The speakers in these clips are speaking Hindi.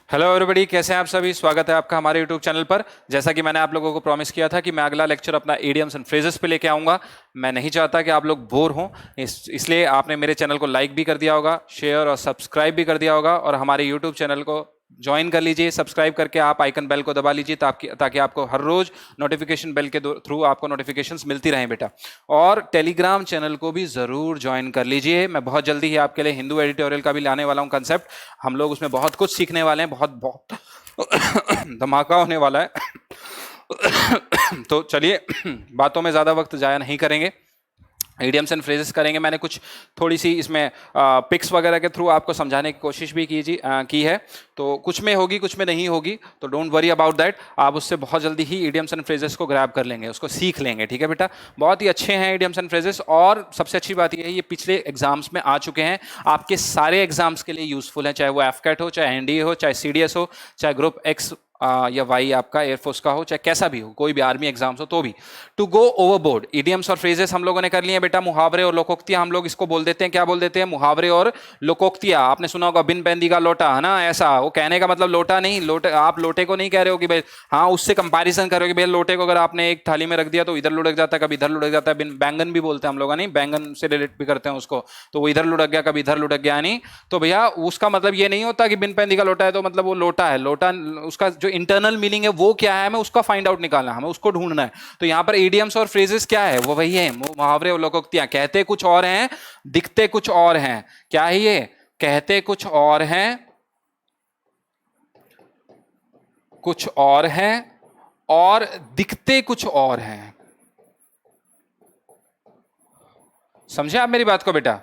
हेलो एवरीबॉडी, कैसे हैं आप सभी। स्वागत है आपका हमारे यूट्यूब चैनल पर। जैसा कि मैंने आप लोगों को प्रॉमिस किया था कि मैं अगला लेक्चर अपना इडियम्स एंड फ्रेजेस पे लेके आऊंगा। मैं नहीं चाहता कि आप लोग बोर हों, इसलिए आपने मेरे चैनल को लाइक भी कर दिया होगा, शेयर और सब्सक्राइब भी कर दिया होगा, और हमारे यूट्यूब चैनल को ज्वाइन कर लीजिए। सब्सक्राइब करके आप आइकन बेल को दबा लीजिए ताकि आपको हर रोज नोटिफिकेशन बेल के थ्रू आपको नोटिफिकेशंस मिलती रहें बेटा। और टेलीग्राम चैनल को भी जरूर ज्वाइन कर लीजिए। मैं बहुत जल्दी ही आपके लिए हिंदू एडिटोरियल का भी लाने वाला हूं कंसेप्ट। हम लोग उसमें बहुत कुछ सीखने वाले हैं, बहुत बहुत धमाका होने वाला है। तो चलिए बातों में ज्यादा वक्त जाया नहीं करेंगे, इडियम्स एंड फ्रेजेस करेंगे। मैंने कुछ थोड़ी सी इसमें पिक्स वगैरह के थ्रू आपको समझाने की कोशिश भी की है। तो कुछ में होगी, कुछ में नहीं होगी, तो डोंट वरी अबाउट दैट। आप उससे बहुत जल्दी ही इडियम्स एंड फ्रेजेस को ग्रैब कर लेंगे, उसको सीख लेंगे। ठीक है बेटा, बहुत ही अच्छे हैं इडियम्स एंड फ्रेजेस। और सबसे अच्छी बात यह है, ये पिछले एग्जाम्स में आ चुके हैं, आपके सारे एग्जाम्स के लिए यूजफुल है, चाहे वो एफकैट हो, चाहे एनडीए हो, चाहे सीडीएस हो, चाहे ग्रुप एक्स या वाई आपका एयरफोर्स का हो, चाहे कैसा भी हो, कोई भी आर्मी एग्जाम्स हो तो भी। टू गो ओवरबोर्ड, इडियम्स और फ्रेजेस हम लोगों ने कर लिए बेटा। मुहावरे और लोकोक्तियां हम लोग इसको बोल देते हैं, क्या बोल देते हैं? मुहावरे और लोकोक्तियां। आपने सुना होगा बिन बैंदी का लोटा, है ना? ऐसा वो कहने का मतलब लोटा नहीं, लोटे आप लोटे को नहीं कह रहे हो कि भाई हाँ उससे कंपैरिजन कर रहे हो कि भाई लोटे को अगर आपने एक थाली में रख दिया तो इधर लुढ़क जाता है, कभी इधर लुढ़क जाता है। बिन बैंगन भी बोलते हैं हम लोग, नहीं बैंगन से रिलेट भी करते हैं उसको, तो वो इधर लुढ़क गया, कभी इधर लुढ़क गया। नहीं तो भैया उसका मतलब ये नहीं होता कि बिन बैंदी का लोटा है तो मतलब वो लोटा है। लोटा उसका जो इंटरनल मीनिंग है वो क्या है, हमें उसका फाइंड आउट निकालना है, हमें उसको ढूंढना है। तो यहां पर इडियम्स और फ्रेजेस क्या है, वो वही है, मुहावरे और लोकोक्तियां। कहते कुछ और हैं, दिखते कुछ और हैं। क्या है ये? कहते कुछ और हैं, कुछ और हैं, और दिखते कुछ और हैं। समझे आप मेरी बात को बेटा?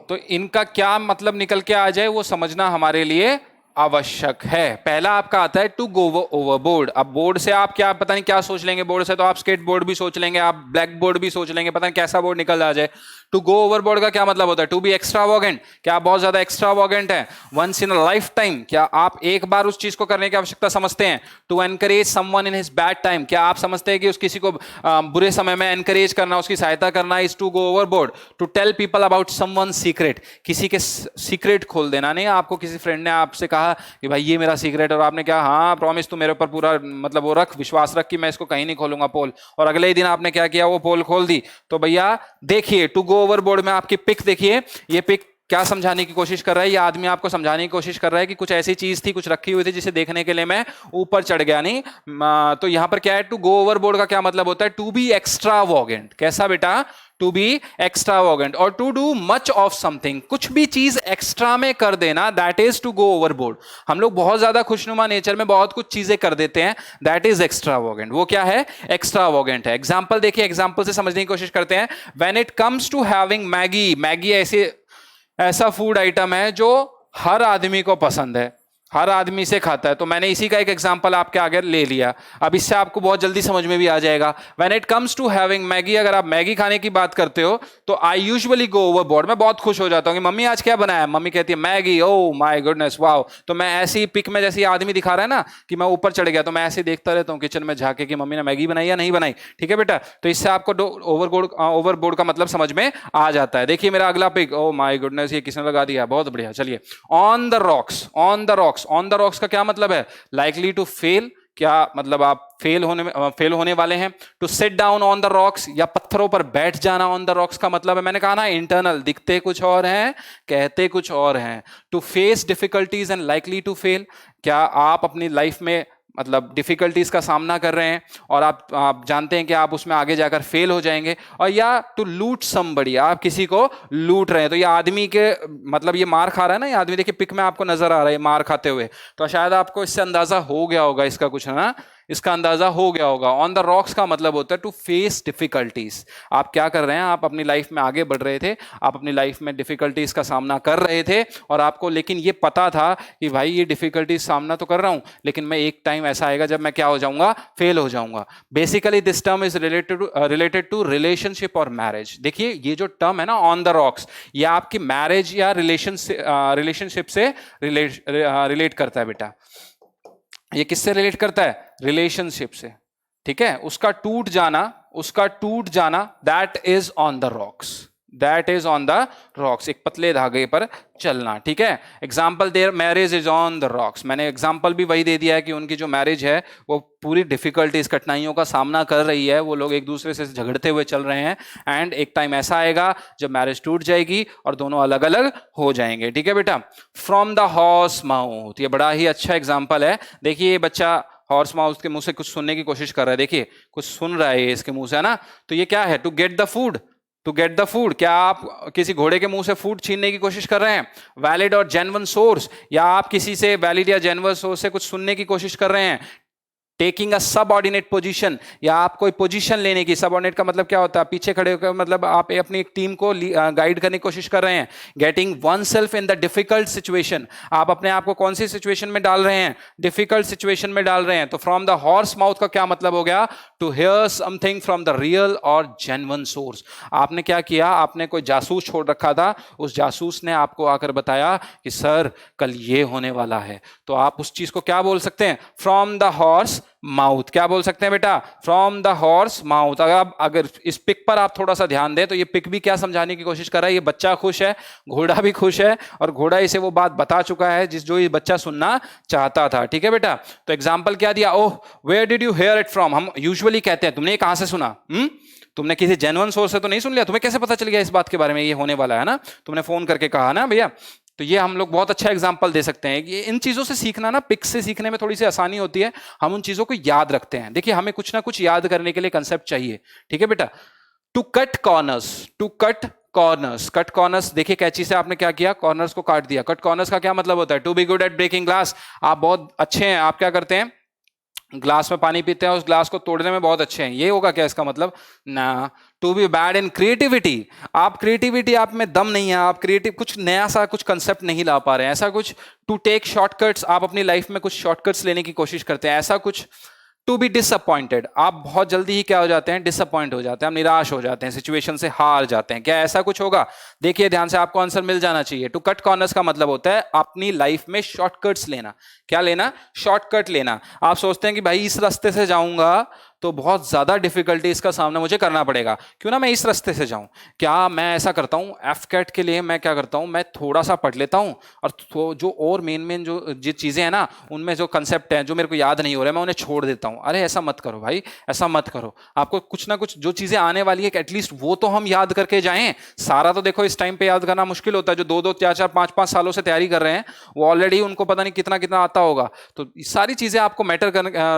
तो इनका क्या मतलब निकल के आ जाए वो समझना हमारे लिए आवश्यक है। पहला आपका आता है टू गो ओवरबोर्ड। अब बोर्ड से आप क्या पता नहीं क्या सोच लेंगे, बोर्ड से तो आप स्केट बोर्ड भी सोच लेंगे, आप ब्लैक बोर्ड भी सोच लेंगे, पता नहीं कैसा बोर्ड निकल आ जाए। टू गो ओवरबोर्ड का क्या मतलब होता है? टू बी एक्स्ट्रावॉगेंट, क्या आप बहुत ज्यादा एक्स्ट्रावॉगेंट हैं? Once in a life time, क्या आप एक बार उस चीज को करने की आवश्यकता समझते हैं? To encourage someone in his bad time, क्या आप समझते हैं कि उस किसी को बुरे समय में एनकरेज करना, उसकी सहायता करना is to go overboard. To tell people about someone secret, किसी के सीक्रेट खोल देना। नहीं, आपको किसी फ्रेंड ने आपसे कहा कि भाई ये मेरा सीक्रेट, और आपने क्या, हाँ प्रॉमिस, तू मेरे ऊपर पूरा मतलब वो रख, विश्वास रख कि मैं इसको कहीं नहीं खोलूंगा पोल, और अगले ही दिन आपने क्या किया, वो पोल खोल दी। तो भैया देखिए, टू गो ओवरबोर्ड में आपकी पिक देखिए, ये पिक क्या समझाने की कोशिश कर रहा है? ये आदमी आपको समझाने की कोशिश कर रहा है कि कुछ ऐसी चीज थी, कुछ रखी हुई थी जिसे देखने के लिए मैं ऊपर चढ़ गया। नहीं तो यहां पर क्या है, टू गो ओवरबोर्ड का क्या मतलब होता है? To be extravagant. कैसा बेटा? To be extravagant. और to do much of something, कुछ भी चीज एक्स्ट्रा में कर देना, that is to go overboard. हम लोग बहुत ज्यादा खुशनुमा नेचर में बहुत कुछ चीजें कर देते हैं, दैट इज एक्स्ट्रावॉगेंट। वो क्या है? एक्स्ट्रावॉगेंट है। एग्जाम्पल देखिए, एग्जाम्पल से समझने की कोशिश करते हैं। When it comes to having Maggi, Maggi ऐसा फूड आइटम है जो हर आदमी को पसंद है, हर आदमी से खाता है। तो मैंने इसी का एक एग्जांपल आपके आगे ले लिया। अब इससे आपको बहुत जल्दी समझ में भी आ जाएगा। When it comes to having Maggi, अगर आप मैगी खाने की बात करते हो तो आई यूजुअली गो ओवरबोर्ड। मैं बहुत खुश हो जाता हूँ कि मम्मी आज क्या बनाया, मम्मी कहती है Maggi, oh my goodness wow. तो मैं ऐसी ही पिक में जैसे आदमी दिखा रहा है ना कि मैं ऊपर चढ़ गया, तो मैं ऐसे देखता रहता हूँ किचन में झाके कि मम्मी ने मैगी बनाई या नहीं बनाई। ठीक है बेटा, तो इससे आपको ओवरबोर्ड का मतलब समझ में आ जाता है। देखिए मेरा अगला पिक, ओ माय गुडनेस, ये किसने लगा दिया, बहुत बढ़िया। चलिए, on the rocks. On the rocks, on the rocks का क्या मतलब है? लाइकली टू फेल, क्या मतलब आप फेल होने वाले हैं। To sit down on the rocks, या पत्थरों पर बैठ जाना ऑन द रॉक्स का मतलब है, मैंने कहा ना, इंटरनल, दिखते कुछ और हैं, कहते कुछ और हैं। To face difficulties and likely to fail, क्या आप अपनी लाइफ में मतलब डिफिकल्टीज का सामना कर रहे हैं और आप जानते हैं कि आप उसमें आगे जाकर फेल हो जाएंगे। और या टू लूट समबडी, आप किसी को लूट रहे हैं। तो ये आदमी के मतलब ये मार खा रहा है ना, ये आदमी देखिए पिक में आपको नजर आ रहा है मार खाते हुए, तो शायद आपको इससे अंदाजा हो गया होगा इसका कुछ, है ना, इसका अंदाजा हो गया होगा। ऑन द रॉक्स का मतलब होता है टू फेस डिफिकल्टीज। आप क्या कर रहे हैं? आप अपनी लाइफ में आगे बढ़ रहे थे, आप अपनी लाइफ में डिफिकल्टीज का सामना कर रहे थे, और आपको लेकिन ये पता था कि भाई ये डिफिकल्टीज सामना तो कर रहा हूं, लेकिन मैं एक टाइम ऐसा आएगा जब मैं क्या हो जाऊंगा, फेल हो जाऊंगा। Basically this term is related to relationship और मैरिज। देखिए ये जो टर्म है ना, ऑन द रॉक्स, ये आपकी मैरिज या रिलेशनशिप से रिलेट करता है बेटा। ये किससे रिलेट करता है? रिलेशनशिप से। ठीक है, उसका टूट जाना that is on the rocks, that is on the rocks, एक पतले धागे पर चलना, ठीक है। Example there marriage is on the rocks, मैंने एग्जाम्पल भी वही दे दिया है कि उनकी जो मैरिज है वो पूरी डिफिकल्टीज, कठिनाइयों का सामना कर रही है, वो लोग एक दूसरे से झगड़ते हुए चल रहे हैं, एंड एक टाइम ऐसा आएगा जब मैरिज टूट जाएगी और दोनों अलग अलग हो जाएंगे, ठीक है बेटा। फ्रॉम द हॉर्स माउथ, ये बड़ा ही अच्छा एग्जाम्पल है। देखिए ये बच्चा हॉर्स माउथ के मुंह से कुछ सुनने की कोशिश कर रहा है, देखिए कुछ सुन रहा है इसके मुंह से, है ना। तो ये क्या है, to get the food, to get the food. क्या आप किसी घोड़े के मुंह से फूड छीनने की कोशिश कर रहे हैं? वैलिड और जेन्युइन सोर्स, या आप किसी से वैलिड या जेन्युइन सोर्स से कुछ सुनने की कोशिश कर रहे हैं? टेकिंग अ सबऑर्डिनेट पोजीशन, या आप कोई पोजीशन लेने की, सबऑर्डिनेट का मतलब क्या होता है, पीछे खड़े होकर, मतलब आप अपनी एक टीम को गाइड करने की कोशिश कर रहे हैं। Getting one self in the difficult situation, आप अपने आप को कौन सी सिचुएशन में डाल रहे हैं? डिफिकल्ट सिचुएशन में डाल रहे हैं। तो फ्रॉम द हॉर्स माउथ का क्या मतलब हो गया? To hear something from the real और जेन्युइन सोर्स। आपने क्या किया, आपने कोई जासूस छोड़ रखा था, उस जासूस ने आपको आकर बताया कि सर कल ये होने वाला है, तो आप उस चीज को क्या बोल सकते हैं? From the horse mouth. क्या बोल सकते हैं बेटा? From the horse mouth. अगर इस पिक पर आप थोड़ा सा ध्यान दें तो ये पिक भी क्या समझाने की कोशिश कर रहा है, ये बच्चा खुश है, घोड़ा भी खुश है, और घोड़ा इसे वो बात बता चुका है जो ये बच्चा सुनना चाहता था, ठीक है बेटा। तो एग्जाम्पल क्या दिया? Oh where did you hear it from. हम यूजुअली कहते हैं तुमने ये कहां से सुना? तुमने किसी जेन्युइन सोर्स से तो नहीं सुन लिया? तुम्हें कैसे पता चल गया इस बात के बारे में, ये होने वाला है ना? तुमने फोन करके कहा ना भैया। तो ये हम लोग बहुत अच्छा एग्जाम्पल दे सकते हैं कि इन चीजों से सीखना ना, पिक से सीखने में थोड़ी सी आसानी होती है, हम उन चीजों को याद रखते हैं। देखिए हमें कुछ ना कुछ याद करने के लिए कंसेप्ट चाहिए, ठीक है बेटा। To cut corners, to cut corners, cut corners, देखिए कैंची से आपने क्या किया, कॉर्नर्स को काट दिया। कट कॉर्नर्स का क्या मतलब होता है? To be good at breaking glass, आप बहुत अच्छे हैं, आप क्या करते हैं, ग्लास में पानी पीते हैं, उस ग्लास को तोड़ने में बहुत अच्छे हैं, ये होगा क्या इसका मतलब? ना। To be bad in creativity, आप क्रिएटिविटी, आप में दम नहीं है, आप क्रिएटिव कुछ नया सा कुछ कंसेप्ट नहीं ला पा रहे हैं, ऐसा कुछ। टू टेक शॉर्टकट्स, आप अपनी लाइफ में कुछ शॉर्टकट्स लेने की कोशिश करते हैं, ऐसा कुछ। टू बी डिसअपॉइंटेड, आप बहुत जल्दी ही क्या हो जाते हैं? डिसअपॉइंट हो जाते हैं, हम निराश हो जाते हैं, सिचुएशन से हार जाते हैं, क्या ऐसा कुछ होगा? देखिए ध्यान से, आपको आंसर मिल जाना चाहिए। टू कट कॉर्नर्स का मतलब होता है अपनी लाइफ में शॉर्टकट्स लेना। क्या लेना? शॉर्टकट लेना। आप सोचते हैं कि भाई इस रास्ते से जाऊंगा तो बहुत ज्यादा डिफिकल्टीज का सामना मुझे करना पड़ेगा, क्यों ना मैं इस रास्ते से जाऊं। क्या मैं ऐसा करता हूं, एफ कैट के लिए मैं क्या करता हूं, मैं थोड़ा सा पढ़ लेता हूं, और जो और मेन जो चीजें हैं ना, उनमें जो कंसेप्ट है जो मेरे को याद नहीं हो रहा है, मैं उन्हें छोड़ देता हूं। अरे ऐसा मत करो भाई, ऐसा मत करो। आपको कुछ ना कुछ जो चीजें आने वाली है एटलीस्ट वो तो हम याद करके जाएं। सारा तो देखो इस टाइम पे याद करना मुश्किल होता है। जो 2-2, 4-4, 5-5 सालों से तैयारी कर रहे हैं, वो ऑलरेडी उनको पता नहीं कितना कितना आता होगा। तो सारी चीजें आपको मैटर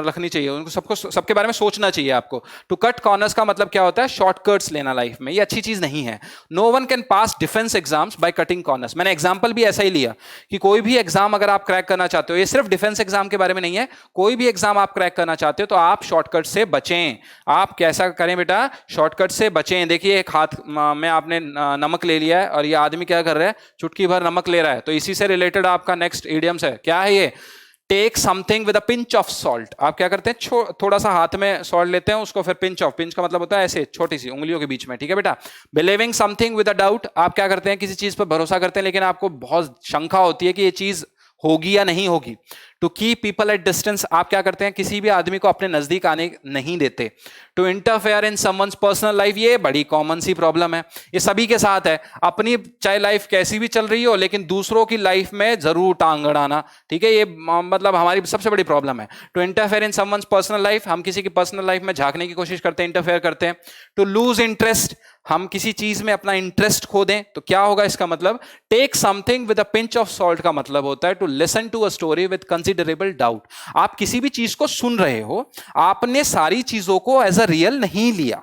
रखनी चाहिए, उनको सबको सबके बारे में सोचना चाहिए आपको। टू कट कॉर्नर्स का मतलब क्या होता है? शॉर्टकट्स लेना लाइफ में, ये अच्छी चीज नहीं है। No one can pass defence exams by cutting corners. मैंने एग्जांपल भी ऐसा ही लिया कि कोई भी एग्जाम अगर आप क्रैक करना चाहते हो, ये सिर्फ डिफेंस एग्जाम के बारे में नहीं है, कोई भी एग्जाम आप क्रैक करना चाहते हो तो आप शॉर्टकट से बचें। आप कैसा करें बेटा? शॉर्टकट से बचें। देखिए एक हाथ में आपने नमक ले लिया है और ये आदमी क्या कर रहा है? चुटकी भर नमक ले रहा है। तो इसी से रिलेटेड आपका नेक्स्ट इडियम्स है, क्या है ये? Take something with a pinch of salt. आप क्या करते हैं? थोड़ा सा हाथ में सॉल्ट लेते हैं, उसको फिर पिंच ऑफ, पिंच का मतलब होता है ऐसे छोटी सी उंगलियों के बीच में, ठीक है बेटा। Believing something with a doubt, आप क्या करते हैं? किसी चीज पर भरोसा करते हैं लेकिन आपको बहुत शंका होती है कि ये चीज होगी या नहीं होगी। To keep people at distance, आप क्या करते हैं? किसी भी आदमी को अपने नजदीक आने नहीं देते। To interfere in someone's personal life, ये बड़ी कॉमन सी प्रॉब्लम है, ये सभी के साथ है। अपनी चाहे लाइफ कैसी भी चल रही हो लेकिन दूसरों की लाइफ में जरूर टांग अड़ाना, ठीक है, ये मतलब हमारी सबसे बड़ी प्रॉब्लम है। To interfere in someone's personal life, हम किसी की पर्सनल लाइफ में झांकने की कोशिश करते हैं, इंटरफेयर करते हैं। टू लूज इंटरेस्ट, हम किसी चीज में अपना इंटरेस्ट खो दें, तो क्या होगा इसका मतलब? Take something with a pinch of salt का मतलब होता है to listen to a story with considerable doubt. आप किसी भी चीज को सुन रहे हो, आपने सारी चीजों को एज अ रियल नहीं लिया,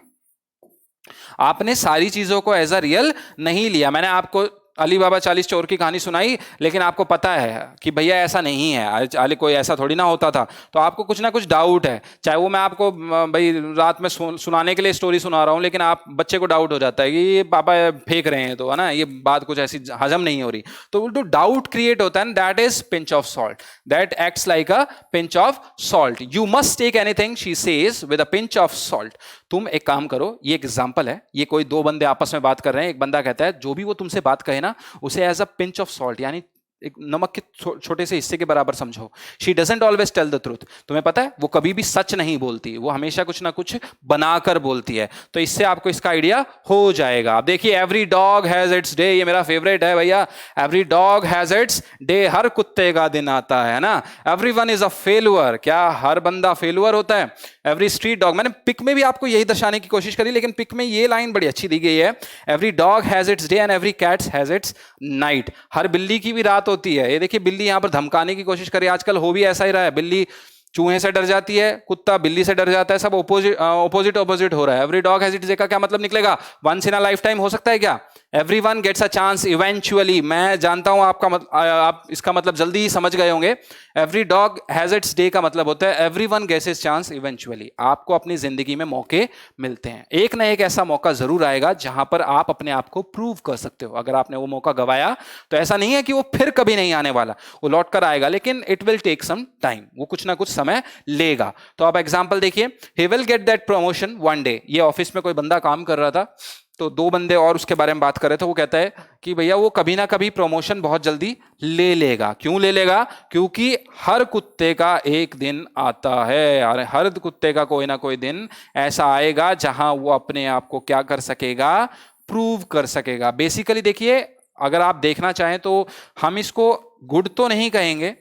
आपने सारी चीजों को एज अ रियल नहीं लिया। मैंने आपको अली बाबा 40 चोर की कहानी सुनाई, लेकिन आपको पता है कि भैया ऐसा नहीं है, अली कोई ऐसा थोड़ी ना होता था, तो आपको कुछ ना कुछ डाउट है। चाहे वो मैं आपको भाई रात में सुनाने के लिए स्टोरी सुना रहा हूं, लेकिन आप बच्चे को डाउट हो जाता है कि ये पापा फेंक रहे हैं, तो है ना, ये बात कुछ ऐसी हजम नहीं हो रही, तो डाउट क्रिएट होता है। That is pinch of salt, that acts like a pinch of salt. You must take anything she says with a pinch of salt. तुम एक काम करो, ये एग्जाम्पल है, ये कोई दो बंदे आपस में बात कर रहे हैं, एक बंदा कहता है जो भी वो तुमसे बात कहे ना, उसे as a pinch of salt, यानी एक नमक के छोटे से हिस्से के बराबर समझो। She doesn't always tell the truth. तुम्हें पता है वो कभी भी सच नहीं बोलती, वो हमेशा कुछ ना कुछ बनाकर बोलती है। तो इससे आपको इसका आइडिया हो जाएगा। आप देखिए, every dog has its day, ये मेरा फेवरेट है भैया। Every dog has its day, हर कुत्ते का दिन आता है ना। एवरीवन इज अ फेलुअर, क्या हर बंदा फेलुअर होता है? एवरी स्ट्रीट डॉग, मैंने पिक में भी आपको यही दर्शाने की कोशिश करी, लेकिन पिक में ये लाइन बड़ी अच्छी दी गई है, every dog has its day and every cat has its night. हर बिल्ली की भी रात होती है। ये देखिए, बिल्ली यहां पर धमकाने की कोशिश करी, आजकल हो भी ऐसा ही रहा है। बिल्ली चूहे से डर जाती है, कुत्ता बिल्ली से डर जाता है, सब ऑपोजिट हो रहा है। Every dog has its day का क्या मतलब निकलेगा? Once in a life time हो सकता है क्या? Everyone gets a chance eventually. मैं जानता हूं आप इसका मतलब जल्दी ही समझ गए होंगे। Every dog has its day का मतलब होता है everyone gets his chance eventually. आपको अपनी जिंदगी में मौके मिलते हैं, एक ना एक ऐसा मौका जरूर आएगा जहां पर आप अपने आप को प्रूव कर सकते हो। अगर आपने वो मौका गवाया तो ऐसा नहीं है कि वो फिर कभी नहीं आने वाला, वो लौट कर आएगा, लेकिन it will take some time, वो कुछ ना कुछ समय लेगा। तो आप एग्जांपल देखिए, he will get that promotion one day. ये ऑफिस में कोई बंदा काम कर रहा था, तो दो बंदे और उसके बारे में बात कर रहे थे। वो कहता है कि भैया वो कभी ना कभी प्रमोशन बहुत जल्दी ले लेगा। क्यों ले लेगा? क्योंकि हर कुत्ते का एक दिन आता है, और हर कुत्ते का कोई ना कोई दिन ऐसा आएगा जहां वो अपने आप को क्या कर सकेगा? प्रूव कर सकेगा। बेसिकली देखिए, अगर आप देखना चाहें तो हम इसको गुड तो नहीं कहेंगे,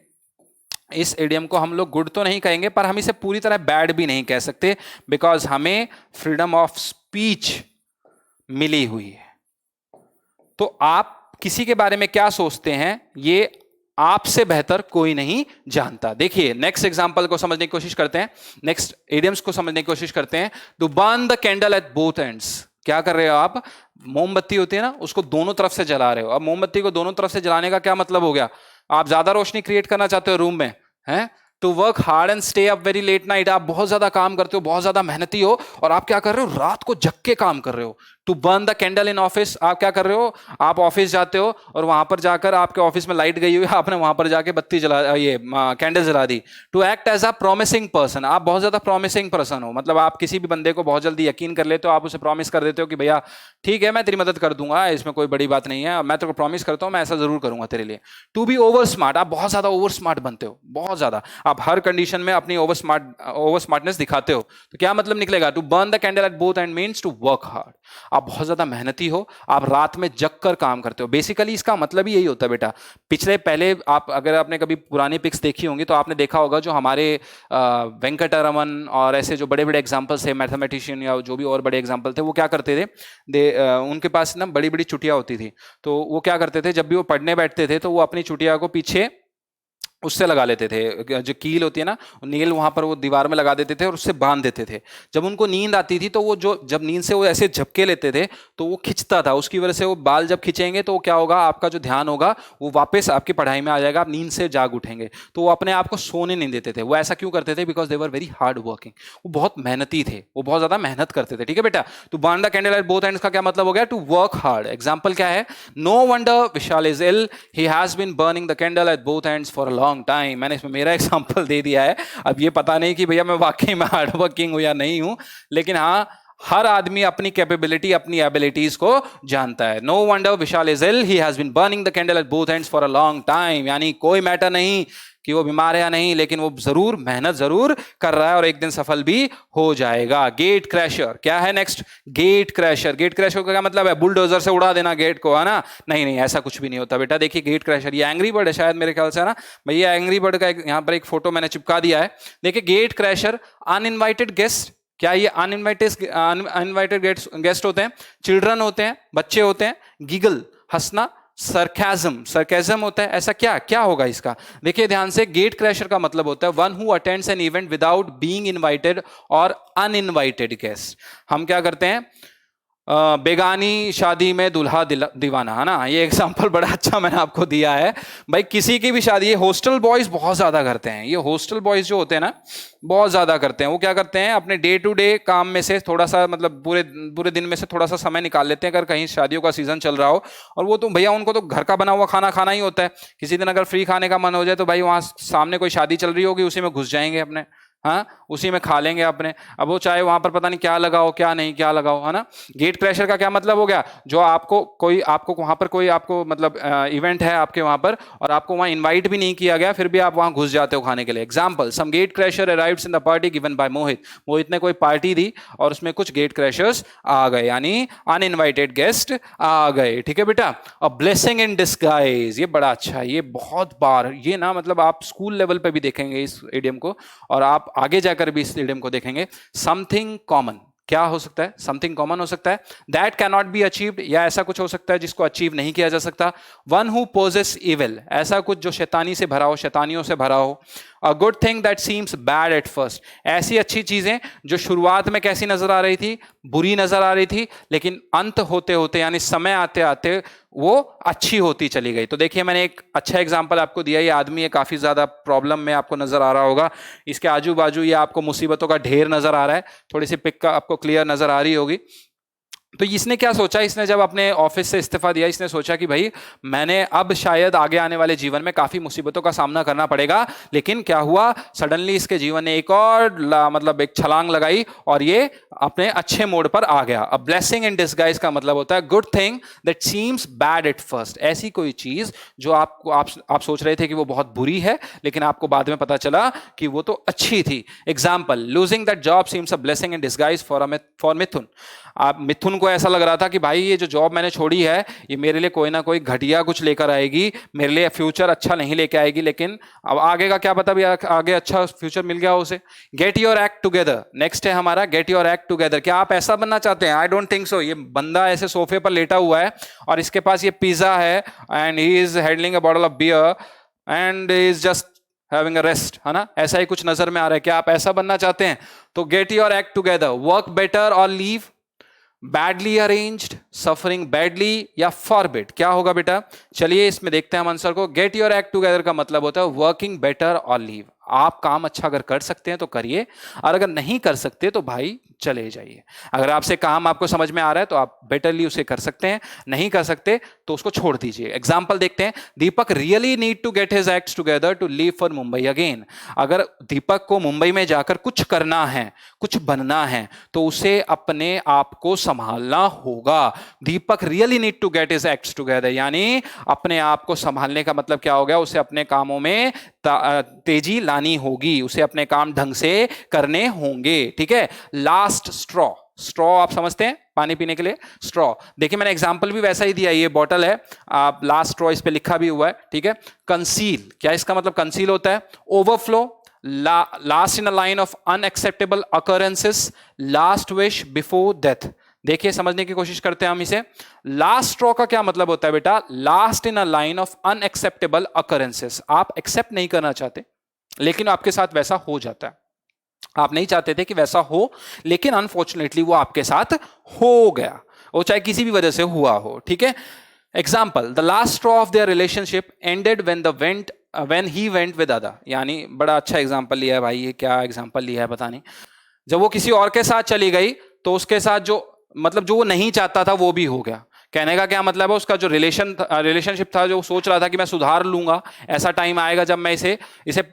इस इडियम को हम लोग गुड तो नहीं कहेंगे, पर हम इसे पूरी तरह बैड भी नहीं कह सकते, बिकॉज हमें फ्रीडम ऑफ स्पीच मिली हुई है। तो आप किसी के बारे में क्या सोचते हैं, ये आपसे बेहतर कोई नहीं जानता। देखिए, नेक्स्ट एग्जांपल को समझने की कोशिश करते हैं, नेक्स्ट इडियम्स को समझने की कोशिश करते हैं। To burn the candle at both ends. क्या कर रहे हो आप? मोमबत्ती होती है ना, उसको दोनों तरफ से जला रहे हो। अब मोमबत्ती को दोनों तरफ से जलाने का क्या मतलब हो गया? आप ज्यादा रोशनी क्रिएट करना चाहते हो रूम में, हैं? To work hard and stay up very late night. आप बहुत ज्यादा काम करते हो, बहुत ज्यादा मेहनती हो, और आप क्या कर रहे हो? रात को जग के काम कर रहे हो। To burn the candle in office. आप क्या कर रहे हो? आप ऑफिस जाते हो और वहां पर जाकर, आपके ऑफिस में लाइट गई हुई है, आपने वहां पर जाके बत्ती जला, ये कैंडल जला दी। To act as a promising person. आप बहुत ज्यादा प्रॉमिसिंग पर्सन हो, मतलब आप किसी भी बंदे को बहुत जल्दी यकीन कर लेते हो। आप उसे प्रॉमिस कर देते हो कि भैया ठीक है, मैं तेरी मदद कर दूंगा, इसमें कोई बड़ी बात नहीं है, मैं तेरे को प्रॉमिस करता हूं, मैं ऐसा जरूर करूंगा तेरे लिए। To be over smart. आप बहुत ज्यादा ओवर स्मार्ट बनते हो, बहुत ज्यादा। आप हर कंडीशन में अपनी ओवर स्मार्टनेस दिखाते हो। तो क्या मतलब निकलेगा? To burn the candle at both end means to work hard. आप बहुत ज्यादा मेहनती हो, आप रात में जग कर काम करते हो। बेसिकली इसका मतलब ही यही होता है बेटा। पहले आप, अगर आपने कभी पुरानी पिक्स देखी होंगी तो आपने देखा होगा, जो हमारे वेंकटरमन और ऐसे जो बड़े बड़े एग्जाम्पल्स थे, मैथमेटिशियन या जो भी और बड़े एग्जाम्पल थे, वो क्या करते थे? उनके पास ना बड़ी बड़ी चुटिया होती थी। तो वो क्या करते थे, जब भी वो पढ़ने बैठते थे तो वो अपनी चुटिया को पीछे उससे लगा लेते थे, जो कील होती है ना, नील वहां पर वो दीवार में लगा देते थे और उससे बांध देते थे। जब उनको नींद आती थी तो वो जब नींद से वो ऐसे झपके लेते थे तो वो खिंचता था। उसकी वजह से वो बाल जब खिंचेंगे तो क्या होगा? आपका जो ध्यान होगा वो वापस आपकी पढ़ाई में आ जाएगा, आप नींद से जाग उठेंगे। तो वो अपने आप को सोने नहीं देते थे। वो ऐसा क्यों करते थे? Because they were very hard working. वो बहुत मेहनती थे, वो बहुत ज्यादा मेहनत करते थे। ठीक है बेटा। To burn the candle at both ends का क्या मतलब हो गया? To work hard. एग्जाम्पल क्या है? No wonder Vishal is ill, he has been burning the candle at both ends for a long time. मैंने इसमें मेरा एग्जांपल दे दिया है। अब ये पता नहीं कि भैया मैं वाकई में हार्ड वर्किंग हूं या नहीं हूं, लेकिन हाँ, हर आदमी अपनी कैपेबिलिटी, अपनी एबिलिटीज को जानता है। No wonder Vishal is ill, he has been burning the candle at both ends for a long time. यानी कोई मैटर नहीं कि वो बीमार है या नहीं, लेकिन वो जरूर मेहनत जरूर कर रहा है और एक दिन सफल भी हो जाएगा। गेट क्रैशर क्या है? Next, gate crasher. Gate crasher का क्या मतलब है? बुलडोजर से उड़ा देना गेट को, है ना? नहीं नहीं, ऐसा कुछ भी नहीं होता बेटा। देखिए, गेट क्रैशर ये एंग्री बर्ड है शायद, मेरे ख्याल से, है ना भैया? एंग्री बर्ड का यहाँ पर एक फोटो मैंने चिपका दिया है। देखिए, गेट क्रैशर, अनइनवाइटेड गेस्ट। क्या ये अनइनवाइटेड गेस्ट होते हैं? चिल्ड्रन होते हैं, बच्चे होते हैं। गिगल, हंसना। सरकेजम होता है। ऐसा क्या क्या होगा इसका? देखिए ध्यान से, गेट क्रैशर का मतलब होता है one who attends an event without being invited और अनइनवाइटेड गेस्ट। हम क्या करते हैं? बेगानी शादी में दूल्हा दीवाना, है ना? ये एग्जांपल बड़ा अच्छा मैंने आपको दिया है भाई। किसी की भी शादी, ये हॉस्टल बॉयज बहुत ज्यादा करते हैं। ये हॉस्टल बॉयज जो होते हैं ना, बहुत ज्यादा करते हैं। वो क्या करते हैं? अपने डे टू डे काम में से थोड़ा सा, मतलब पूरे दिन में से थोड़ा सा समय निकाल लेते हैं, अगर कहीं शादियों का सीजन चल रहा हो। और वो तो भैया, उनको तो घर का बना हुआ खाना खाना ही होता है। किसी दिन अगर फ्री खाने का मन हो जाए तो भाई वहां सामने कोई शादी चल रही होगी, उसी में घुस जाएंगे अपने, हाँ, उसी में खा लेंगे अपने। अब वो चाहे वहां पर पता नहीं क्या लगाओ क्या नहीं क्या लगाओ, है ना। गेट क्रैशर का क्या मतलब हो गया, जो आपको वहां पर कोई आपको मतलब इवेंट है आपके वहां पर, और आपको वहां इनवाइट भी नहीं किया गया, फिर भी आप वहां घुस जाते हो खाने के लिए। Example, some gate crasher arrived in the party given by Mohit. Mohit ने कोई पार्टी दी और उसमें कुछ गेट क्रैशर्स आ गए, यानी अनइनवाइटेड गेस्ट आ गए। ठीक है बेटा। अ ब्लेसिंग इन डिस्गाइज, ये बड़ा अच्छा है, ये बहुत बार, ये ना मतलब आप स्कूल लेवल पे भी देखेंगे इस इडियम को, और आप आगे जाकर भी इस इडियम को देखेंगे। समथिंग कॉमन, क्या हो सकता है, समथिंग कॉमन हो सकता है। That can not be achieved, या ऐसा कुछ हो सकता है जिसको अचीव नहीं किया जा सकता। वन हु पोजेस इविल, ऐसा कुछ जो शैतानी से भरा हो, शैतानियों से भरा हो। A good thing that seems bad at first, ऐसी अच्छी चीजें जो शुरुआत में कैसी नजर आ रही थी, बुरी नजर आ रही थी, लेकिन अंत होते होते यानी समय आते आते वो अच्छी होती चली गई। तो देखिए मैंने एक अच्छा एग्जांपल आपको दिया, ये आदमी है काफी ज्यादा प्रॉब्लम में आपको नजर आ रहा होगा, इसके आजू बाजू ये आपको मुसीबतों का ढेर नजर आ रहा है, थोड़ी सी पिक का आपको क्लियर नजर आ रही होगी। तो इसने क्या सोचा, इसने जब अपने ऑफिस से इस्तीफा दिया, इसने सोचा कि भाई मैंने अब शायद आगे आने वाले जीवन में काफी मुसीबतों का सामना करना पड़ेगा। लेकिन क्या हुआ, सडनली इसके जीवन ने एक और मतलब एक छलांग लगाई और ये अपने अच्छे मोड पर आ गया। अ ब्लेसिंग इन डिस्गाइज का मतलब होता है good thing that seems bad at first, ऐसी कोई चीज जो आप सोच रहे थे कि वो बहुत बुरी है, लेकिन आपको बाद में पता चला कि वो तो अच्छी थी। Example, losing that job seems a blessing in disguise for Mithun. आप मिथुन को ऐसा लग रहा था कि भाई ये जो जॉब मैंने छोड़ी है ये मेरे लिए कोई ना कोई घटिया कुछ लेकर आएगी, मेरे लिए फ्यूचर अच्छा नहीं लेके आएगी, लेकिन अब आगे का क्या पता भी आगे अच्छा फ्यूचर मिल गया उसे। Gate your act together, next है हमारा गेट योर एक्ट टुगेदर। क्या आप ऐसा बनना चाहते हैं? I don't think so. ये बंदा ऐसे सोफे पर लेटा हुआ है और इसके पास ये पिज्जा है and he is handling a bottle of beer and is just having a rest, है ना, ऐसा ही कुछ नजर में आ रहा है। क्या आप ऐसा बनना चाहते हैं? तो get your act together, work better और live, badly arranged, suffering badly या फॉरबिड, क्या होगा बेटा? चलिए इसमें देखते हैं हम आंसर को। गेट योर एक्ट टुगेदर का मतलब होता है वर्किंग बेटर और लीव। आप काम अच्छा अगर कर सकते हैं तो करिए, और अगर नहीं कर सकते तो भाई चले जाइए। अगर आपसे काम आपको समझ में आ रहा है तो आप बेटरली उसे कर सकते हैं, नहीं कर सकते तो उसको छोड़ दीजिए। एग्जाम्पल देखते हैं, Deepak really need to get his acts together to leave for Mumbai again. अगर दीपक को मुंबई में जाकर कुछ करना है, कुछ बनना है, तो उसे अपने आप को संभालना होगा। Deepak really need to get his acts together, यानी अपने आप को संभालने का मतलब क्या हो गया? उसे अपने कामों में तेजी लानी होगी, उसे अपने काम ढंग से करने होंगे। ठीक है। लास्ट स्ट्रॉ, स्ट्रॉ आप समझते हैं, पानी पीने के लिए स्ट्रॉ। देखिए मैंने एग्जांपल भी वैसा ही दिया, ये बॉटल है, आप लास्ट स्ट्रॉ इस पे लिखा भी हुआ है। ठीक है। कंसील, क्या इसका मतलब कंसील होता है? Overflow, last in a line of unacceptable occurrences, last wish before death. देखिए समझने की कोशिश करते हैं हम इसे। लास्ट स्ट्रॉ का क्या मतलब होता है बेटा? Last in a line of unacceptable occurrences, आप एक्सेप्ट नहीं करना चाहते लेकिन आपके साथ वैसा हो जाता है। आप नहीं चाहते थे कि वैसा हो, लेकिन अनफॉर्चुनेटली वो आपके साथ हो गया, वो चाहे किसी भी वजह से हुआ हो। ठीक है। Example, the last straw of their relationship ended when he went with other. यानी बड़ा अच्छा एग्जाम्पल लिया है भाई, ये क्या एग्जाम्पल लिया है पता नहीं। जब वो किसी और के साथ चली गई तो उसके साथ जो मतलब जो वो नहीं चाहता था वो भी हो गया। कहने का क्या मतलब है, उसका जो रिलेशनशिप था, जो सोच रहा था कि मैं सुधार लूंगा, ऐसा टाइम आएगा जब मैं इसे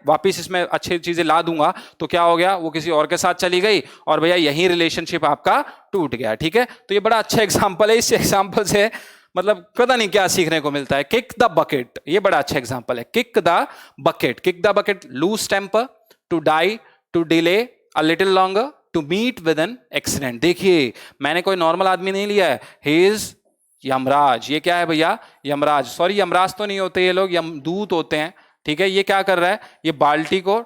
वापस इसमें अच्छी चीजें ला दूंगा, तो क्या हो गया, वो किसी और के साथ चली गई और भैया यही रिलेशनशिप आपका टूट गया। ठीक है। तो ये बड़ा अच्छा एग्जाम्पल है, इस एग्जाम्पल से मतलब पता नहीं क्या सीखने को मिलता है। किक द बकेट, ये बड़ा अच्छा एग्जाम्पल है। Kick the bucket, kick the bucket, lose temper, to die, to delay a little longer, to meet with an accident. देखिए मैंने कोई नॉर्मल आदमी नहीं लिया है, ही इज यमराज। ये क्या है भैया? यमराज। सॉरी यमराज तो नहीं होते ये लोग, यमदूत होते हैं। ठीक है। ये क्या कर रहा है, ये बाल्टी को,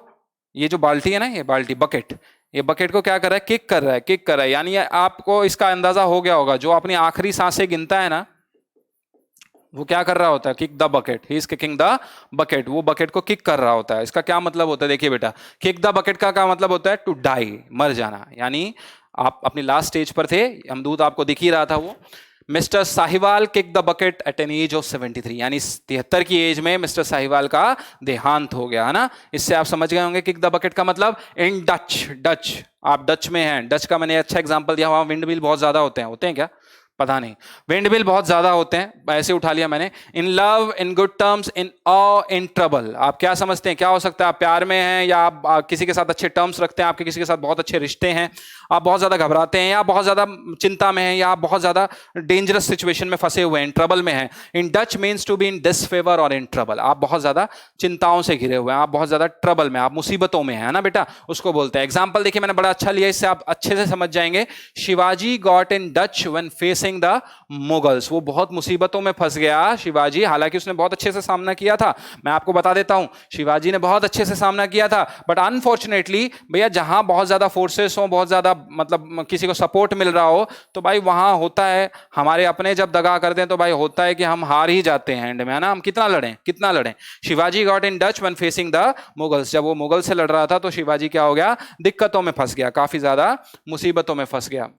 ये जो बाल्टी है ना, ये बाल्टी बकेट, ये बकेट को क्या कर रहा है? किक कर रहा है, किक कर रहा है। यानी आपको इसका अंदाजा हो गया होगा, जो अपनी आखिरी सांसें गिनता है ना, वो क्या कर रहा होता है? Kick the bucket, he is kicking the bucket. वो बकेट को किक कर रहा होता है। इसका क्या मतलब होता है? देखिए बेटा, किक द बकेट का क्या मतलब होता है? टू डाई, मर जाना। यानी आप अपनी लास्ट स्टेज पर थे, यमदूत आपको दिख ही रहा था वो। Mister Sahiwal kick the bucket at an age of 73, यानी 73 की एज में मिस्टर साहिवाल का देहांत हो गया, है ना। इससे आप समझ गए होंगे किक द बकेट का मतलब। इन डच, डच, आप डच में हैं, डच का मैंने अच्छा एग्जांपल दिया, वहां विंड मिल बहुत ज्यादा होते हैं क्या? पता नहीं। विंड मिल बहुत ज्यादा होते हैं, ऐसे उठा लिया मैंने। In love, in good terms, in awe, in trouble. आप क्या समझते हैं क्या हो सकता है? आप प्यार में हैं, या आप किसी के साथ अच्छे टर्म्स रखते हैं, आपके किसी के साथ बहुत अच्छे रिश्ते हैं, आप बहुत ज्यादा घबराते हैं, या आप बहुत ज्यादा चिंता में हैं, या आप बहुत ज्यादा डेंजरस सिचुएशन में फंसे हुए हैं, ट्रबल में हैं। In Dutch means to be in disfavour और इन ट्रबल। आप बहुत ज्यादा चिंताओं से घिरे हुए हैं, आप बहुत ज्यादा ट्रबल में, आप मुसीबतों में हैं, है ना बेटा, उसको बोलते हैं। एग्जाम्पल देखिए मैंने बड़ा अच्छा लिया, इससे आप अच्छे से समझ जाएंगे। Shivaji got in Dutch when facing the Mughals. वो बहुत मुसीबतों में फंस गया शिवाजी, हालांकि उसने बहुत अच्छे से सामना किया था। मैं आपको बता देता हूं, शिवाजी ने बहुत अच्छे से सामना किया था, बट अनफॉर्चुनेटली भैया जहां बहुत ज्यादा फोर्सेस हो, बहुत ज्यादा मतलब किसी को सपोर्ट मिल रहा हो, तो भाई वहां होता है, हमारे अपने जब दगा करते हैं तो भाई होता है कि हम हार ही जाते हैं एंड में, है ना। हम कितना लड़ें, कितना लड़ें। Shivaji got in Dutch when facing the Mughals. जब वो मुगल से लड़ रहा था तो शिवाजी क्या हो गया? दिक्कतों में फंस गया, काफी ज्यादा मुसीबतों में फंस गया।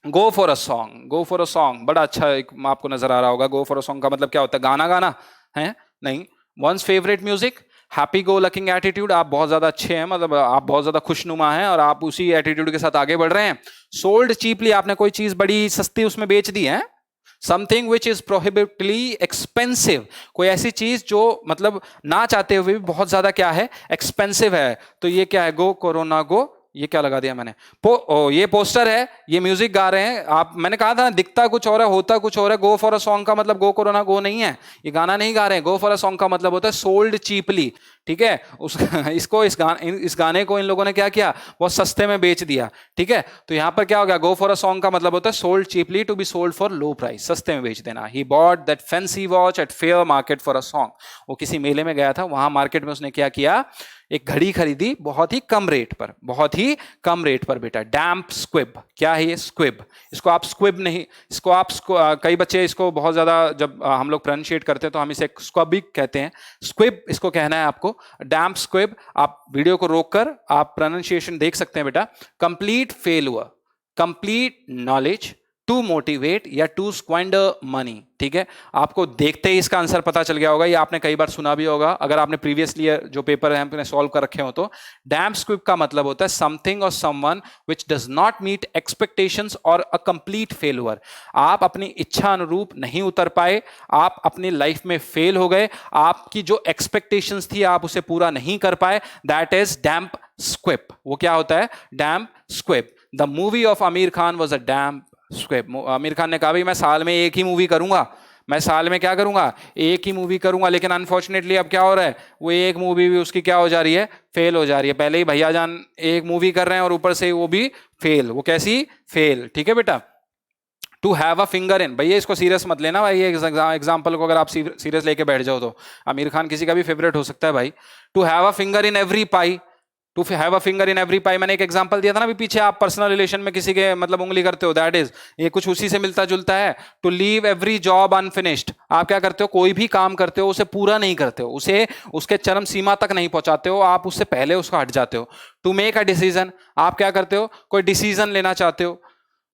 Go for a song, go for a song बड़ा अच्छा एक आपको नजर आ रहा होगा। गो फॉर अ सॉन्ग का मतलब क्या होता है? गाना गाना है नहीं। One's favourite music, happy go lucky attitude. आप बहुत ज्यादा अच्छे हैं, मतलब आप बहुत ज्यादा खुशनुमा हैं और आप उसी एटीट्यूड के साथ आगे बढ़ रहे हैं। सोल्ड चीपली, आपने कोई चीज बड़ी सस्ती उसमें बेच दी है। समथिंग विच इज प्रोहिबिटली एक्सपेंसिव, कोई ऐसी चीज जो मतलब ना चाहते हुए भी बहुत ज्यादा क्या है? एक्सपेंसिव है। तो ये क्या है? गो कोरोना गो। ये क्या लगा दिया मैंने? ये पोस्टर है, ये म्यूजिक गा रहे हैं आप। मैंने कहा था दिखता कुछ और है, होता कुछ और है। गो फॉर अ सॉन्ग का मतलब गो कोरोना गो नहीं है, ये गाना नहीं गा रहे हैं। गो फॉर अ सॉन्ग का मतलब होता है सोल्ड चीपली, ठीक है। इस गाने को इन लोगों ने क्या किया? बहुत सस्ते में बेच दिया, ठीक है। तो यहां पर क्या हो गया? गो फॉर अ सॉन्ग का मतलब होता है sold cheaply, to be sold for low price, सस्ते में बेच देना। He bought that fancy watch at fair market for a song. वो किसी मेले में गया था, वहां मार्केट में उसने क्या किया? एक घड़ी खरीदी बहुत ही कम रेट पर, बहुत ही कम रेट पर बेटा। डैम्प स्क्विब, क्या है ये? स्क्विब। इसको आप स्क्विब नहीं, इसको आप कई बच्चे इसको बहुत ज्यादा जब हम लोग प्रोनाउंशिएट करते हैं तो हम इसे स्क्विब कहते हैं। स्क्विब इसको कहना है आपको, डैम्प स्क्विब। आप वीडियो को रोककर आप प्रोनाउंशिएशन देख सकते हैं बेटा। Complete failure, complete knowledge, to motivate या टू स्क्वांडर मनी, ठीक है। आपको देखते ही इसका आंसर पता चल गया होगा, ये आपने कई बार सुना भी होगा अगर आपने प्रीवियसली जो पेपर है आपने सॉल्व कर रखे हो तो। डैम्प स्क्विब का मतलब होता है समथिंग और someone which does not meet expectations और अ कंप्लीट फेलुअर। आप अपनी इच्छा अनुरूप नहीं उतर पाए, आप अपनी लाइफ में फेल हो गए, आपकी जो एक्सपेक्टेशंस थी आप उसे पूरा नहीं कर पाए, दैट इज डैम्प स्क्विब। वो क्या होता है? Damp squib. The movie of Aamir Khan was a damp squib. Aamir Khan ने कहा भाई मैं साल में एक ही मूवी करूंगा, मैं साल में क्या करूंगा? एक ही मूवी करूंगा। लेकिन अनफॉर्चुनेटली अब क्या हो रहा है? वो एक मूवी भी उसकी क्या हो जा रही है? फेल हो जा रही है। पहले ही भैया जान एक मूवी कर रहे हैं और ऊपर से वो भी फेल। वो कैसी? फेल, ठीक है बेटा। To have a finger in, भैया इसको सीरियस मत लेना भाई, ये एग्जाम्पल को अगर आप सीरियस लेके बैठ जाओ तो आमिर खान किसी का भी फेवरेट हो सकता है भाई। To have a finger in every pie, to have a finger in every pie. मैंने एक एग्जांपल दिया था ना अभी पीछे, आप पर्सनल रिलेशन में किसी के मतलब उंगली करते हो, दैट इज, ये कुछ उसी से मिलता जुलता है। To leave every job unfinished, आप क्या करते हो? कोई भी काम करते हो उसे पूरा नहीं करते हो, उसे उसके चरम सीमा तक नहीं पहुंचाते हो, आप उससे पहले उसको हट जाते हो। टू मेक अ डिसीजन, आप क्या करते हो? कोई डिसीजन लेना चाहते हो।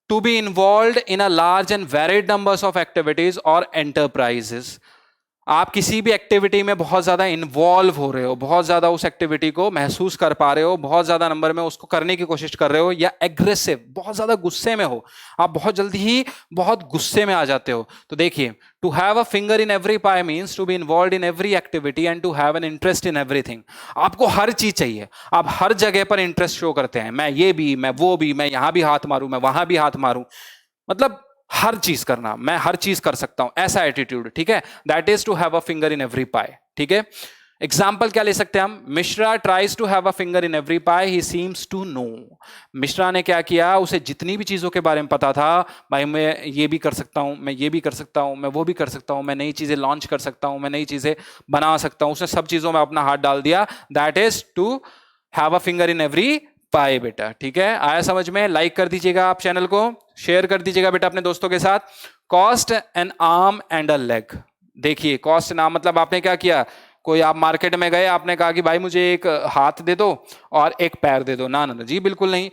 To be involve in a large and varied numbers of activities और एंटरप्राइजेस, आप किसी भी एक्टिविटी में बहुत ज्यादा इन्वॉल्व हो रहे हो, बहुत ज्यादा उस एक्टिविटी को महसूस कर पा रहे हो, बहुत ज्यादा नंबर में उसको करने की कोशिश कर रहे हो, या एग्रेसिव, बहुत ज्यादा गुस्से में हो, आप बहुत जल्दी ही बहुत गुस्से में आ जाते हो। तो देखिए, to have a finger in every pie means to be involve in every activity and to have an interest in everything. आपको हर चीज चाहिए, आप हर जगह पर इंटरेस्ट शो करते हैं, मैं ये भी, मैं वो भी, मैं यहां भी हाथ मारूं, मैं वहां भी हाथ मारूं, मतलब हर चीज करना, मैं हर चीज कर सकता हूं, ऐसा एटीट्यूड, ठीक है। That is to have a finger in every pie, ठीक है। एग्जाम्पल क्या ले सकते हैं हम? Mishra tries to have a finger in every pie, he seems to know. Mishra ने क्या किया? उसे जितनी भी चीजों के बारे में पता था, भाई मैं ये भी कर सकता हूं, मैं ये भी कर सकता हूं, मैं वो भी कर सकता हूं, मैं नई चीजें लॉन्च कर सकता हूं, मैं नई चीजें बना सकता हूं, उसने सब चीजों में अपना हाथ डाल दिया। That is to have a finger in every pie बेटा, ठीक है। आया समझ में? लाइक कर दीजिएगा आप चैनल को, शेयर कर दीजिएगा बेटा अपने दोस्तों के साथ। Cost an arm and a leg, देखिए कॉस्ट एन आर्म मतलब आपने क्या किया? कोई आप मार्केट में गए, आपने कहा कि भाई मुझे एक हाथ दे दो और एक पैर दे दो, ना ना जी बिल्कुल नहीं।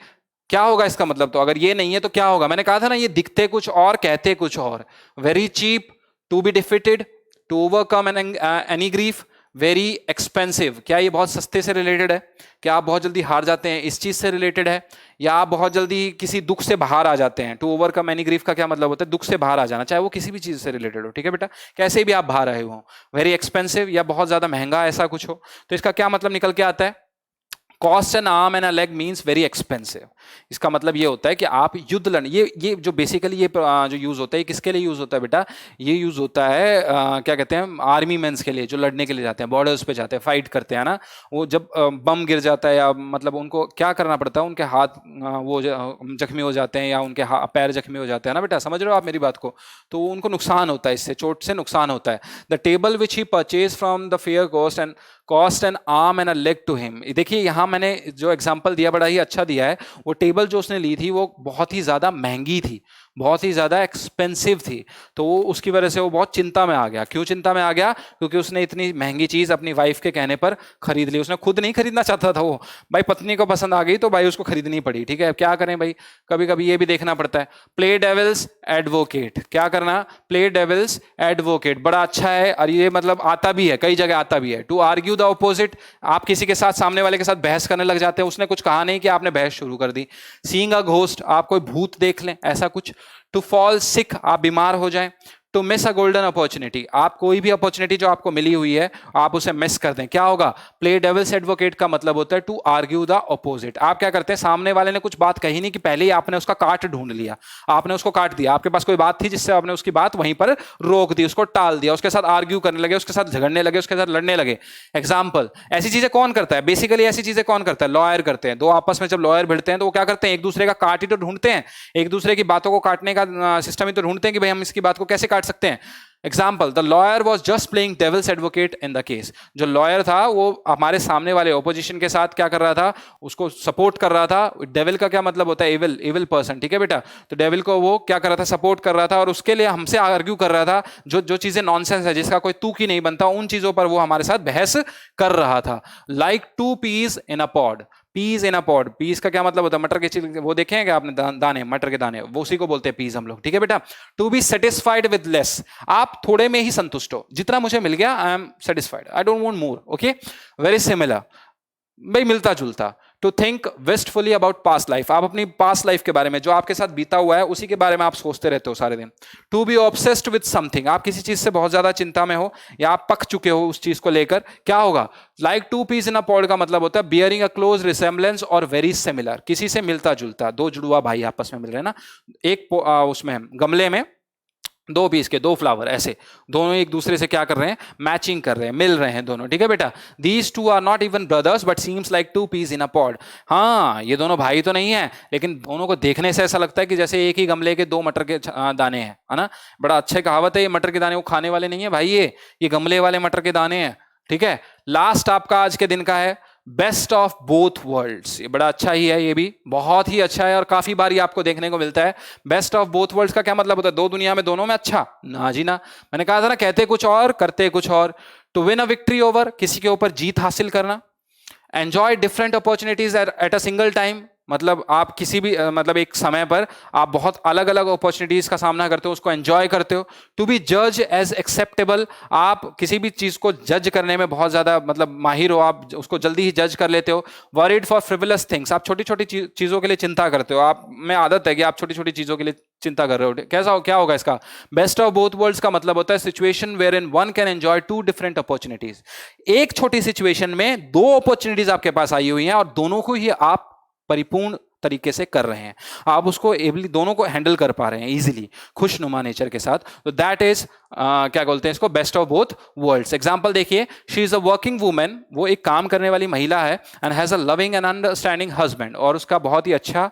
क्या होगा इसका मतलब? तो अगर ये नहीं है तो क्या होगा? मैंने कहा था ना, ये दिखते कुछ और कहते कुछ और। Very cheap, to be defeated, to overcome any grief, very expensive, क्या ये बहुत सस्ते से रिलेटेड है? क्या आप बहुत जल्दी हार जाते हैं, इस चीज से रिलेटेड है? या आप बहुत जल्दी किसी दुख से बाहर आ जाते हैं? टू ओवरकम एनी ग्रीफ का क्या मतलब होता है? दुख से बाहर आ जाना, चाहे वो किसी भी चीज से रिलेटेड हो, ठीक है बेटा, कैसे भी आप बाहर आए हो। वेरी एक्सपेंसिव या बहुत ज्यादा महंगा, ऐसा कुछ हो, तो इसका क्या मतलब निकल के आता है? Cost an arm and a leg means very expensive. इसका मतलब ये होता है कि आप युद्ध लड़, ये जो बेसिकली ये जो यूज होता है, ये किसके लिए यूज होता है बेटा? ये यूज होता है क्या कहते हैं, आर्मी मेंस के लिए, जो लड़ने के लिए जाते हैं, बॉर्डर्स पे जाते हैं, फाइट करते हैं ना। वो जब बम गिर जाता है, या मतलब उनको क्या करना पड़ता है, उनके हाथ वो जख्मी हो जाते हैं, या उनके पैर जख्मी हो जाते हैं ना बेटा, समझ रहे हो आप मेरी बात को? तो उनको नुकसान होता है, इससे चोट से नुकसान होता है। The table which he purchase from the fair cost an arm and a leg to him. देखिए यहाँ मैंने जो एग्जांपल दिया बड़ा ही अच्छा दिया है। वो टेबल जो उसने ली थी वो बहुत ही ज्यादा महंगी थी, बहुत ही ज्यादा एक्सपेंसिव थी, तो वो उसकी वजह से वो बहुत चिंता में आ गया। क्यों चिंता में आ गया? क्योंकि उसने इतनी महंगी चीज अपनी वाइफ के कहने पर खरीद ली। उसने खुद नहीं खरीदना चाहता था वो, भाई पत्नी को पसंद आ गई तो भाई उसको खरीदनी पड़ी, ठीक है। क्या करें भाई, कभी कभी ये भी देखना पड़ता है। प्ले डेविल्स एडवोकेट, क्या करना? प्ले डेविल्स एडवोकेट, बड़ा अच्छा है, और ये मतलब आता भी है, कई जगह आता भी है। टू आर्ग्यू द ऑपोजिट, आप किसी के साथ, सामने वाले के साथ बहस करने लग जाते हैं, उसने कुछ कहा नहीं कि आपने बहस शुरू कर दी। सीइंग अ घोस्ट, आप कोई भूत देख लें, ऐसा कुछ। टू फॉल सिक, आप बीमार हो जाएं। To miss a golden opportunity, आप कोई भी अपॉर्चुनिटी जो आपको मिली हुई है आप उसे मिस कर दें, क्या होगा? प्ले डेविल्स एडवोकेट का मतलब होता है टू आर्ग्यू द ऑपोजिट। आप क्या करते हैं, सामने वाले ने कुछ बात कही नहीं कि पहले ही आपने उसका काट ढूंढ लिया, आपने उसको काट दिया। आपके पास कोई बात थी जिससे आपने उसकी बात वहीं पर रोक दी, उसको टाल दिया, उसके साथ आर्ग्यू करने लगे, उसके साथ झगड़ने लगे, उसके साथ लड़ने लगे। एग्जाम्पल, ऐसी चीजें कौन करता है? बेसिकली ऐसी चीजें कौन करता है? लॉयर करते हैं। दो आपस में जब लॉयर भिड़ते हैं तो वो क्या करते हैं? एक दूसरे का काट ही तो ढूंढते हैं, एक दूसरे की बातों को काटने का सिस्टम ही तो ढूंढते हैं कि भाई हम इसकी बात को कैसे काट सकते हैं। Example, the lawyer was just playing devil's advocate in the case. जो लॉयर था वो हमारे सामने वाले ओपोजिशन के साथ क्या कर रहा था? उसको सपोर्ट कर रहा था। डेविल का क्या मतलब होता है? एविल, एविल पर्सन, ठीक है बेटा। तो डेविल को वो क्या कर रहा था? सपोर्ट कर रहा था, और उसके लिए हमसे आर्ग्यू कर रहा था। जो जो चीजें नॉनसेंस है, जिसका कोई तुक ही नहीं बनता, उन चीजों पर वो हमारे साथ बहस कर रहा था। Like two peas in a pod, peas in a pod, peas का क्या मतलब होता है? मटर के वो देखे हैं क्या आपने? दाने, मटर के दाने, वो उसी को बोलते हैं पीस हम लोग, ठीक है बेटा। To be satisfied with less, आप थोड़े में ही संतुष्ट हो, जितना मुझे मिल गया I am satisfied, I don't want more, okay. Very similar, भाई मिलता जुलता। To think wastefully about past life, आप अपनी पास्ट लाइफ के बारे में, जो आपके साथ बीता हुआ है उसी के बारे में आप सोचते रहते हो सारे दिन। To be obsessed with something, आप किसी चीज से बहुत ज्यादा चिंता में हो, या आप पक चुके हो उस चीज को लेकर, क्या होगा? Like two peas in a pod का मतलब होता है बियरिंग अ क्लोज रिसेम्बलेंस और वेरी सिमिलर, किसी से मिलता जुलता। दो जुड़वा भाई आपस में मिल रहे हैं ना, एक उसमें गमले में दो पीस के दो फ्लावर, ऐसे दोनों एक दूसरे से क्या कर रहे हैं? मैचिंग कर रहे हैं, मिल रहे हैं दोनों, ठीक है बेटा। These two are not even brothers but seems like two peas in a pod. हाँ, ये दोनों भाई तो नहीं है, लेकिन दोनों को देखने से ऐसा लगता है कि जैसे एक ही गमले के दो मटर के दाने हैं, है ना। बड़ा अच्छे कहावत है, ये मटर के दाने वो खाने वाले नहीं है भाई, ये गमले वाले मटर के दाने हैं, ठीक है। लास्ट आपका आज के दिन का है बेस्ट ऑफ बोथ वर्ल्ड्स, ये बड़ा अच्छा ही है, ये भी बहुत ही अच्छा है और काफी बार ये आपको देखने को मिलता है। बेस्ट ऑफ बोथ वर्ल्ड्स का क्या मतलब होता है? दो दुनिया में, दोनों में अच्छा ना जी ना। मैंने कहा था ना, कहते कुछ और करते कुछ और। To win a victory over, किसी के ऊपर जीत हासिल करना। Enjoy different opportunities at a single time, मतलब आप किसी भी मतलब एक समय पर आप बहुत अलग अलग अपॉर्चुनिटीज का सामना करते हो, उसको एंजॉय करते हो। टू बी जज एज एक्सेप्टेबल, आप किसी भी चीज को जज करने में बहुत ज्यादा मतलब माहिर हो, आप उसको जल्दी ही जज कर लेते हो। वरीड फॉर फ्रिवलस थिंग्स, आप छोटी छोटी चीजों के लिए चिंता करते हो, आप में आदत है कि आप छोटी छोटी चीजों के लिए चिंता कर रहे हो। कैसा हो, क्या होगा इसका? बेस्ट ऑफ बोथ वर्ल्ड्स का मतलब होता है situation wherein one can enjoy two different opportunities. एक छोटी सिचुएशन में दो अपॉर्चुनिटीज आपके पास आई हुई हैं और दोनों को ही आप परिपूर्ण तरीके से कर रहे हैं, आप उसको एबली दोनों को हैंडल कर पा रहे हैं इजीली, खुशनुमा नेचर के साथ। तो दैट इज क्या बोलते हैं इसको? Best of both worlds. Example देखिए, she is a working women, वो एक काम करने वाली महिला है, and has a loving and understanding husband, और उसका बहुत ही अच्छा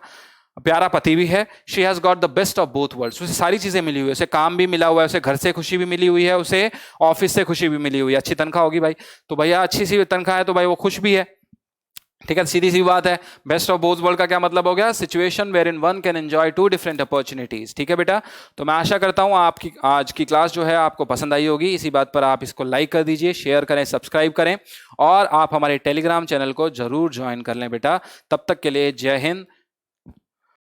प्यारा पति भी है। She has got the best of both worlds, उसे सारी चीजें मिली हुई है, उसे काम भी मिला हुआ है, उसे घर से खुशी भी मिली हुई है, उसे ऑफिस से खुशी भी मिली हुई है। अच्छी तनख्वाह होगी भाई, तो भैया अच्छी सी तनख्वाह है तो भाई वो खुश भी है, ठीक है, सीधी सी बात है। बेस्ट ऑफ बोथ वर्ल्ड का क्या मतलब हो गया? Situation wherein one can enjoy two different opportunities, ठीक है बेटा। तो मैं आशा करता हूं आपकी आज की क्लास जो है आपको पसंद आई होगी। इसी बात पर आप इसको लाइक कर दीजिए, शेयर करें, सब्सक्राइब करें, और आप हमारे टेलीग्राम चैनल को जरूर ज्वाइन कर लें बेटा। तब तक के लिए जय हिंद,